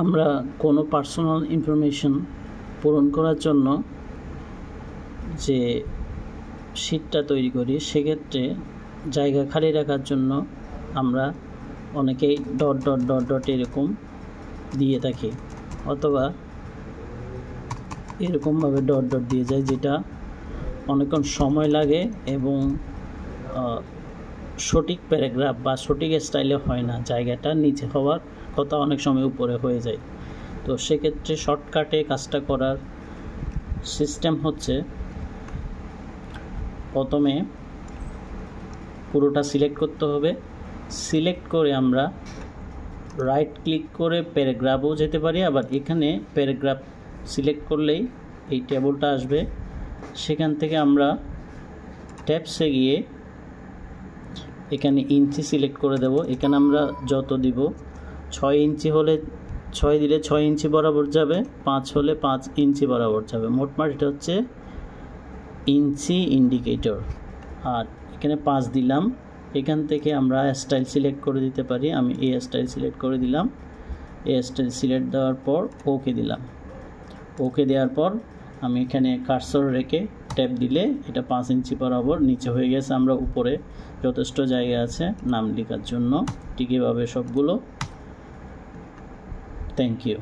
আমরা কোনো personal information পূরণ করার জন্য যে শীটটা তৈরি করি সেক্ষেত্রে জায়গা খালি রাখার জন্য আমরা অনেকেই ডট ডট ডট ডট এরকম দিয়ে থাকি, অথবা এরকমভাবে ডট ডট দিয়ে যায়, যেটা অনেকক্ষণ সময় লাগে এবং সঠিক প্যারাগ্রাফ বা সঠিক স্টাইলে হয় না, জায়গাটা নিচে হওয়ার কথা অনেক সময় উপরে হয়ে যায়। তো সেক্ষেত্রে শর্টকাটে কাজটা করার সিস্টেম হচ্ছে, প্রথমে পুরোটা সিলেক্ট করতে হবে। সিলেক্ট করে আমরা রাইট ক্লিক করে প্যারাগ্রাফও যেতে পারি, আবার এখানে প্যারাগ্রাফ সিলেক্ট করলেই এই টেবলটা আসবে। সেখান থেকে আমরা ট্যাবসে গিয়ে এখানে ইঞ্চি সিলেক্ট করে দেব। এখানে আমরা যত দিব, 6 ইঞ্চি হলে 6 দিলে 6 ইঞ্চি বরাবর যাবে, 5 হলে 5 ইঞ্চি বরাবর যাবে। মোটমাট এটা হচ্ছে ইঞ্চি ইন্ডিকেটর। আর এখানে 5 দিলাম। এখান থেকে আমরা স্টাইল সিলেক্ট করে দিতে পারি। আমি এই স্টাইল সিলেক্ট করে দিলাম। এই স্টাইল সিলেক্ট দেওয়ার পর ওকে দিলাম। ওকে দেওয়ার পর আমি এখানে কার্সর রেখে ট্যাপ দিলে এটা 5 ইঞ্চি বরাবর নিচে হয়ে গেছে। আমরা উপরে যথেষ্ট জায়গা আছে নাম লেখার জন্য। ঠিক এভাবে সবগুলো। Thank you.